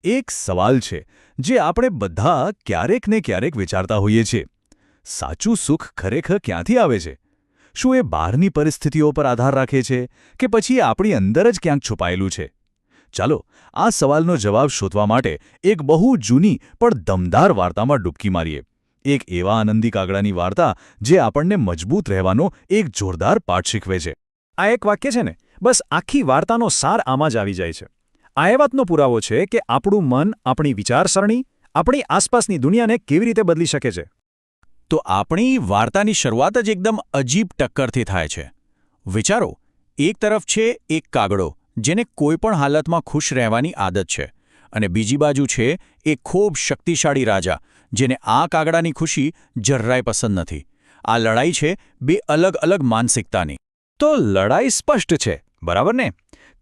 એક સવાલ છે જે આપણે બધા ક્યારેક ને ક્યારેક વિચારતા હોઈએ છીએ. સાચું સુખ ખરેખર ક્યાંથી આવે છે? શું એ બહારની પરિસ્થિતિઓ પર આધાર રાખે છે કે પછી આપણી અંદર જ ક્યાંક છુપાયેલું છે? ચાલો આ સવાલનો જવાબ શોધવા માટે એક બહુ જૂની પણ દમદાર વાર્તામાં ડૂબકી મારીએ. એક એવા આનંદી કાગડાની વાર્તા જે આપણને મજબૂત રહેવાનો એક જોરદાર પાઠ શીખવે છે. આ એક વાક્ય છે ને, બસ આખી વાર્તાનો સાર આમાં જ આવી જાય છે. આ એ વાતનો પુરાવો છે કે આપણું મન આપણી વિચારસરણી આપણી આસપાસની દુનિયાને કેવી રીતે બદલી શકે છે. તો આપણી વાર્તાની શરૂઆત જ એકદમ અજીબ ટક્કરથી થાય છે. વિચારો, એક તરફ છે એક કાગડો જેને કોઈપણ હાલતમાં ખુશ રહેવાની આદત છે, અને બીજી બાજુ છે એક ખૂબ શક્તિશાળી રાજા જેને આ કાગડાની ખુશી જરાય પસંદ નથી. આ લડાઈ છે બે અલગ અલગ માનસિકતાની. તો લડાઈ સ્પષ્ટ છે, બરાબર ને?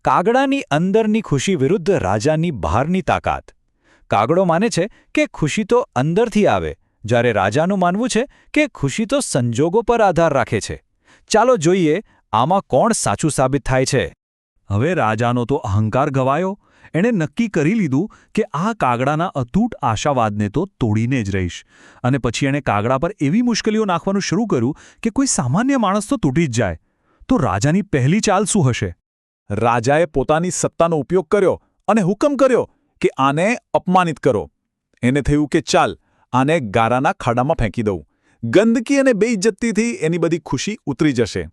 કાગડાની અંદરની ખુશી વિરુદ્ધ રાજાની બહારની તાકાત. કાગડો માને છે કે ખુશી તો અંદરથી આવે, જ્યારે રાજાનું માનવું છે કે ખુશી તો સંજોગો પર આધાર રાખે છે. ચાલો જોઈએ આમાં કોણ સાચું સાબિત થાય છે. હવે રાજાનો તો અહંકાર ગવાયો. એણે નક્કી કરી લીધું કે આ કાગડાના અતૂટ આશાવાદને તો તોડીને જ રહીશ. અને પછી એણે કાગડા પર એવી મુશ્કેલીઓ નાખવાનું શરૂ કર્યું કે કોઈ સામાન્ય માણસ તો તૂટી જ જાય. તો રાજાની પહેલી ચાલ શું હશે? રાજાએ પોતાની સત્તાનો ઉપયોગ કર્યો અને હુકમ કર્યો કે આને અપમાનિત કરો. એને થયું કે ચાલ, આને ગારાના ખાડામાં ફેંકી દઉં. ગંદકી અને બેઇજ્જતીથી એની બધી ખુશી ઉતરી જશે.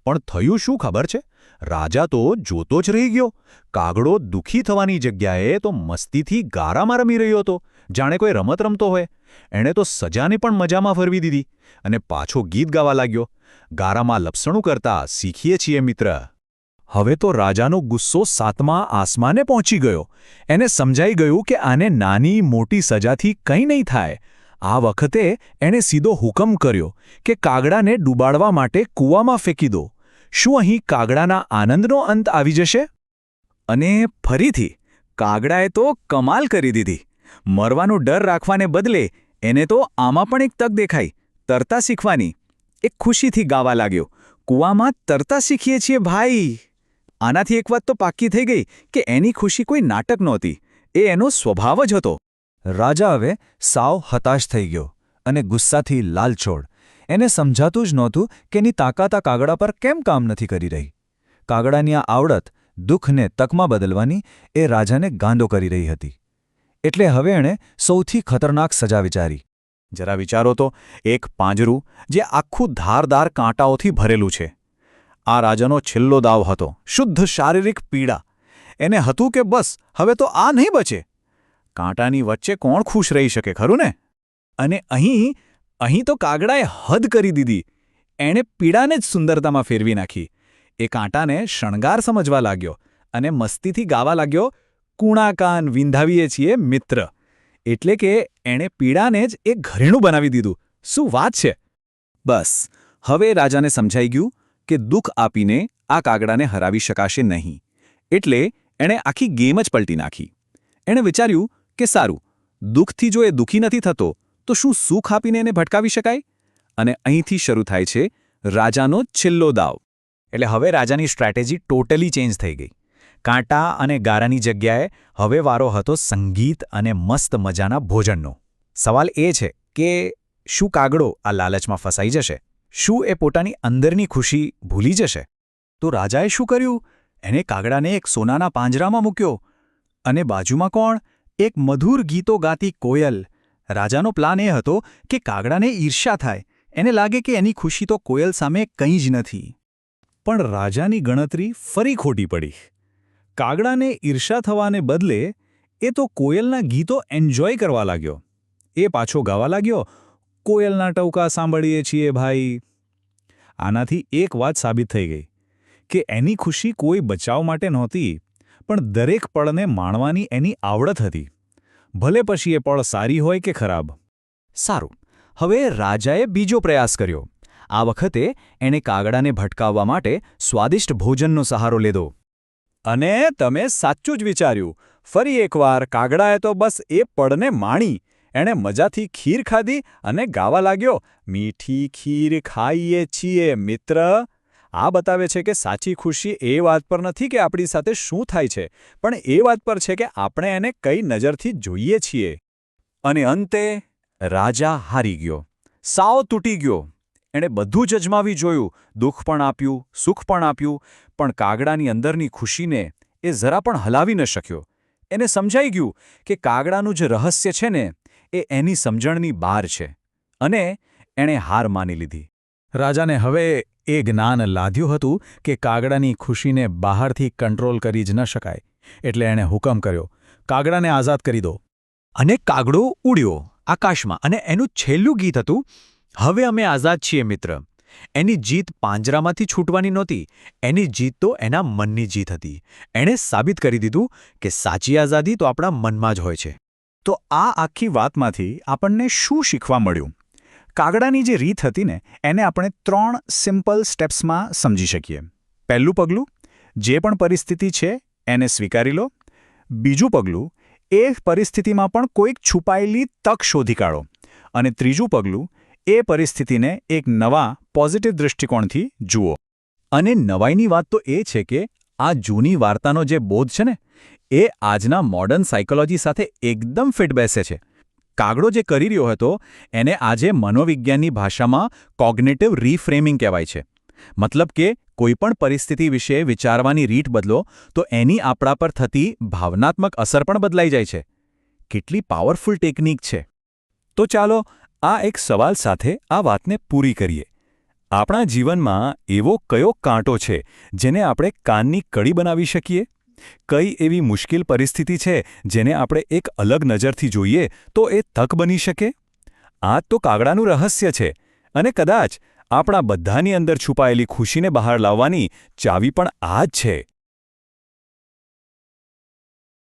પણ થયું શું ખબર છે? રાજા તો જોતો જ રહી ગયો. કાગડો દુઃખી થવાની જગ્યાએ તો મસ્તીથી ગારામાં રમી રહ્યો હતો, જાણે કોઈ રમત રમતો હોય. એણે તો સજાને પણ મજામાં ફરવી દીધી અને પાછો ગીત ગાવા લાગ્યો. ગારામાં લપસણું કરતા શીખીએ છીએ મિત્ર. હવે તો રાજાનો ગુસ્સો સાતમા આસમાને પહોંચી ગયો. એને સમજાઈ ગયું કે આને નાની મોટી સજાથી કંઈ નહીં થાય. આ વખતે એણે સીધો હુકમ કર્યો કે કાગડાને ડૂબાડવા માટે કૂવામાં ફેંકી દો. શું અહીં કાગડાના આનંદનો અંત આવી જશે? અને ફરીથી કાગડાએ તો કમાલ કરી દીધી. મરવાનો ડર રાખવાને બદલે એને તો આમાં પણ એક તક દેખાઈ, તરતા શીખવાની. એ ખુશીથી ગાવા લાગ્યો, કૂવામાં તરતા શીખીએ છીએ ભાઈ. આનાથી એક વાત તો પાક્કી થઈ ગઈ કે એની ખુશી કોઈ નાટક નહોતી, એ એનો સ્વભાવ જ હતો. રાજા હવે સાવ હતાશ થઈ ગયો અને ગુસ્સાથી લાલચોળ. એને સમજાતું જ નહોતું કે એની તાકાત આ કાગડા પર કેમ કામ નથી કરી રહી. કાગડાની આ આવડત દુઃખને તકમાં બદલવાની એ રાજાને ગાંડો કરી રહી હતી. એટલે હવે એણે સૌથી ખતરનાક સજા વિચારી. જરા વિચારો તો, એક પાંજરું જે આખું ધારદાર કાંટાઓથી ભરેલું છે. આ રાજાનો છેલ્લો દાવ હતો, શુદ્ધ શારીરિક પીડા. એને હતું કે બસ હવે તો આ નહીં બચે. કાંટાની વચ્ચે કોણ ખુશ રહી શકે, ખરું ને? અને અહીં તો કાગડાએ હદ કરી દીધી. એણે પીડાને જ સુંદરતામાં ફેરવી નાખી. એ કાંટાને શણગાર સમજવા લાગ્યો અને મસ્તીથી ગાવા લાગ્યો, કૂણા કાન વિંધાવીએ છીએ મિત્ર. એટલે કે એણે પીડાને જ એક ઘરેણું બનાવી દીધું. શું વાત છે! બસ હવે રાજાને સમજાઈ ગયું કે દુઃખ આપીને આ કાગડાને હરાવી શકાશે નહીં. એટલે એણે આખી ગેમ જ પલટી નાખી. એણે વિચાર્યું કે સારું, દુઃખથી જો એ દુઃખી નથી થતો તો શું સુખ આપીને એને ભટકાવી શકાય? અને અહીંથી શરૂ થાય છે રાજાનો છેલ્લો દાવ. એટલે હવે રાજાની સ્ટ્રેટેજી ટોટલી ચેન્જ થઈ ગઈ. કાંટા અને ગારાની જગ્યાએ હવે વારો હતો સંગીત અને મસ્ત મજાના ભોજનનો. સવાલ એ છે કે શું કાગડો આ લાલચમાં ફસાઈ જશે? શું એ પોતાની અંદરની ખુશી ભૂલી જશે? તો રાજાએ શું કર્યું? એને કાગડાને એક સોનાના પાંજરામાં મૂક્યો. અને બાજુમાં કોણ? એક મધુર ગીતો ગાતી કોયલ. રાજાનો પ્લાન એ હતો કે કાગડાને ઈર્ષ્યા થાય, એને લાગે કે એની ખુશી તો કોયલ સામે કંઈ જ નથી. પણ રાજાની ગણતરી ફરી ખોટી પડી. કાગડાને ઈર્ષ્યા થવાને બદલે એ તો કોયલના ગીતો એન્જોય કરવા લાગ્યો. એ પાછો ગાવા લાગ્યો, કોયલના ટવકા સાંભળીએ છીએ ભાઈ. આનાથી એક વાત સાબિત થઈ ગઈ કે એની ખુશી કોઈ બચાવ માટે નહોતી, પણ દરેક પળને માણવાની એની આવડત હતી, ભલે પછી એ પળ સારી હોય કે ખરાબ. સારું, હવે રાજાએ બીજો પ્રયાસ કર્યો. આ વખતે એણે કાગડાને ભટકાવવા માટે સ્વાદિષ્ટ ભોજનનો સહારો લીધો. અને તમે સાચું જ વિચાર્યું. ફરી એકવાર કાગડાએ તો બસ એ પળને માણી. એણે મજાથી ખીર ખાધી અને ગાવા લાગ્યો, મીઠી ખીર ખાઈએ છીએ મિત્ર. આ બતાવે છે કે સાચી ખુશી એ વાત પર નથી કે આપણી સાથે શું થાય છે, પણ એ વાત પર છે કે આપણે એને કઈ નજરથી જોઈએ છીએ. અને અંતે રાજા હારી ગયો, સાવ તૂટી ગયો. એણે બધું જ અજમાવી જોયું, દુઃખ પણ આપ્યું, સુખ પણ આપ્યું, પણ કાગડાની અંદરની ખુશીને એ જરા પણ હલાવી ન શક્યો. એને સમજાઈ ગયું કે કાગડાનું જે રહસ્ય છે ને એ એની સમજણની બહાર છે, અને એણે હાર માની લીધી. રાજાને હવે એ જ્ઞાન લાદ્યું હતું કે કાગડાની ખુશીને બહારથી કંટ્રોલ કરી જ ન શકાય, એટલે એણે હુકમ કર્યો, કાગડાને આઝાદ કરી દો. અને કાગડો ઉડ્યો આકાશમાં, અને એનું છેલ્લું ગીત હતું, હવે અમે આઝાદ છીએ મિત્ર. એની જીત પાંજરામાંથી છૂટવાની નહોતી, એની જીત તો એના મનની જીત હતી. એણે સાબિત કરી દીધું કે સાચી આઝાદી તો આપણા મનમાં જ હોય છે. તો આ આખી વાતમાંથી આપણને શું શીખવા મળ્યું? કાગડાની જે રીત હતી ને એને આપણે 3 સિમ્પલ સ્ટેપ્સમાં સમજી શકીએ. પહેલું પગલું, જે પણ પરિસ્થિતિ છે એને સ્વીકારી લો. બીજું પગલું, એ પરિસ્થિતિમાં પણ કોઈક છુપાયેલી તક શોધી કાઢો. અને ત્રીજું પગલું, એ પરિસ્થિતિને એક નવા પોઝિટિવ દૃષ્ટિકોણથી જુઓ. અને નવાઈની વાત તો એ છે કે આ જૂની વાર્તાનો જે બોધ છે ને એ આજના મોડર્ન સાયકોલોજી સાથે એકદમ ફિટ બેસે છે. કાગડો જે કરી રહ્યો હતો એને આજે મનોવિજ્ઞાનની ભાષામાં કોગ્નિટિવ રીફ્રેમિંગ કહેવાય છે. મતલબ કે કોઈપણ પરિસ્થિતિ વિશે વિચારવાની રીત બદલો તો એની આપણા પર થતી ભાવનાત્મક અસર પણ બદલાઈ જાય છે. કેટલી પાવરફુલ ટેકનિક છે! તો ચાલો આ એક સવાલ સાથે આ વાતને પૂરી કરીએ. આપણા જીવનમાં એવો કયો કાંટો છે જેને આપણે કાનની કડી બનાવી શકીએ? કઈ એવી મુશ્કેલ પરિસ્થિતિ છે જેને આપણે એક અલગ નજરથી જોઈએ તો એ તક બની શકે? આ તો કાગડાનું રહસ્ય છે, અને કદાચ આપણા બધાની અંદર છુપાયેલી ખુશીને બહાર લાવવાની ચાવી પણ આ જ છે.